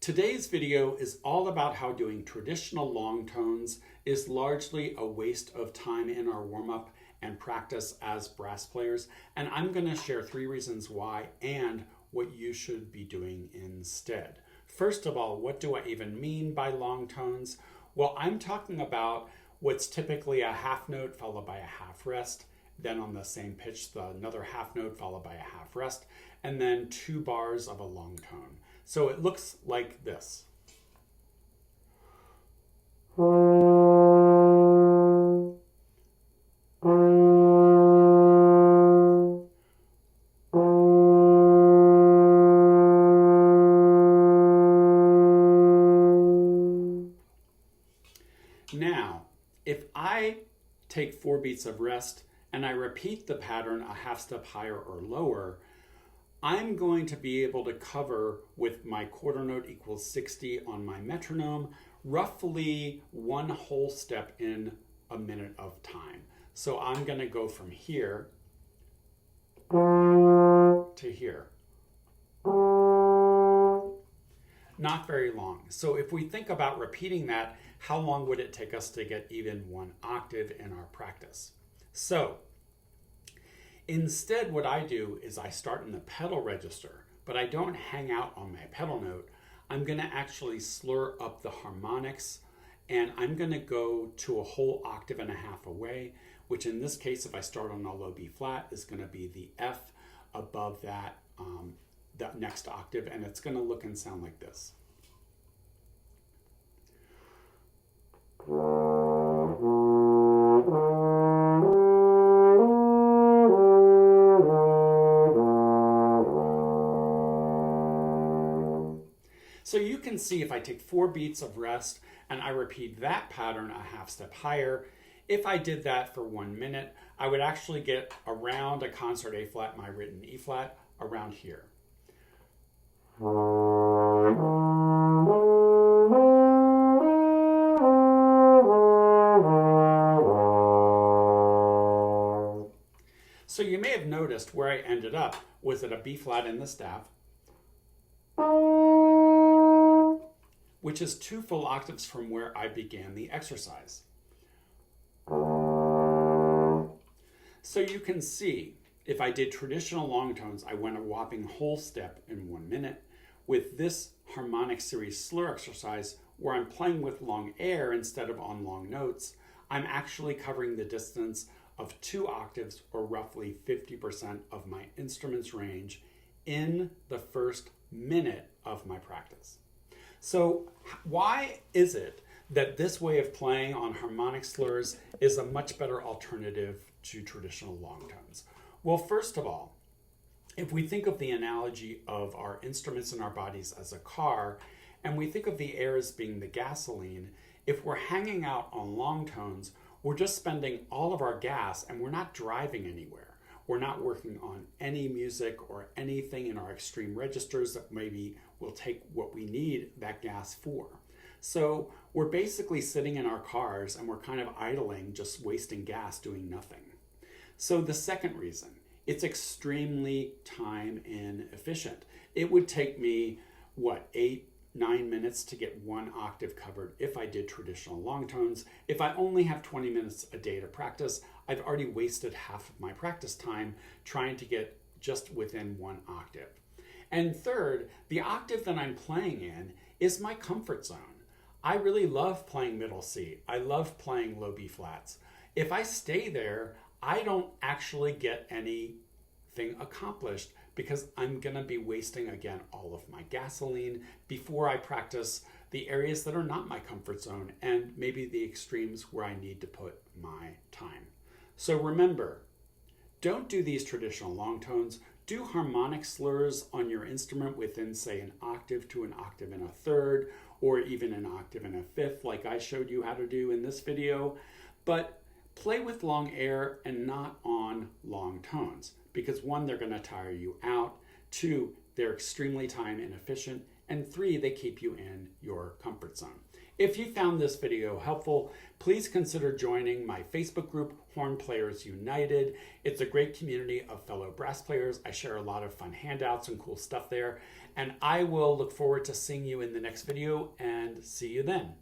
Today's video is all about how doing traditional long tones is largely a waste of time in our warm-up and practice as brass players, and I'm going to share 3 reasons why and what you should be doing instead. First of all, what do I even mean by long tones? Well, I'm talking about what's typically a half note followed by a half rest, then on the same pitch, another half note followed by a half rest, and then 2 bars of a long tone. So it looks like this. Now, if I take 4 beats of rest and I repeat the pattern a half step higher or lower, I'm going to be able to cover with my quarter note equals 60 on my metronome, roughly 1 whole step in a minute of time. So I'm going to go from here to here. Not very long. So if we think about repeating that, how long would it take us to get even 1 octave in our practice? So instead, what I do is I start in the pedal register, but I don't hang out on my pedal note. I'm going to actually slur up the harmonics, and I'm going to go to a whole octave and a half away, which in this case, if I start on a low B flat, is going to be the F above that next octave, and it's going to look and sound like this. So you can see if I take 4 beats of rest and I repeat that pattern a half step higher, if I did that for 1 minute, I would actually get around a concert A flat, my written E flat, around here. So you may have noticed where I ended up was at a B flat in the staff, which is 2 full octaves from where I began the exercise. So you can see, if I did traditional long tones, I went a whopping whole step in 1 minute. With this harmonic series slur exercise, where I'm playing with long air instead of on long notes, I'm actually covering the distance of 2 octaves, or roughly 50% of my instrument's range, in the first minute of my practice. So why is it that this way of playing on harmonic slurs is a much better alternative to traditional long tones? Well, first of all, if we think of the analogy of our instruments in our bodies as a car, and we think of the air as being the gasoline, if we're hanging out on long tones, we're just spending all of our gas and we're not driving anywhere. We're not working on any music or anything in our extreme registers that maybe will take what we need that gas for. So we're basically sitting in our cars and we're kind of idling, just wasting gas doing nothing. So the second reason, it's extremely time inefficient. It would take me, 8-9 minutes to get 1 octave covered if I did traditional long tones. If I only have 20 minutes a day to practice, I've already wasted half of my practice time trying to get just within 1 octave. And third, the octave that I'm playing in is my comfort zone. I really love playing middle C. I love playing low B flats. If I stay there, I don't actually get anything accomplished because I'm gonna be wasting, again, all of my gasoline before I practice the areas that are not my comfort zone and maybe the extremes where I need to put my time. So remember, don't do these traditional long tones. Do harmonic slurs on your instrument within, say, an octave to an octave and a third, or even an octave and a fifth, like I showed you how to do in this video. But play with long air and not on long tones, because 1, they're going to tire you out, 2, they're extremely time inefficient, and 3, they keep you in your comfort zone. If you found this video helpful, please consider joining my Facebook group, Horn Players United. It's a great community of fellow brass players. I share a lot of fun handouts and cool stuff there. And I will look forward to seeing you in the next video and see you then.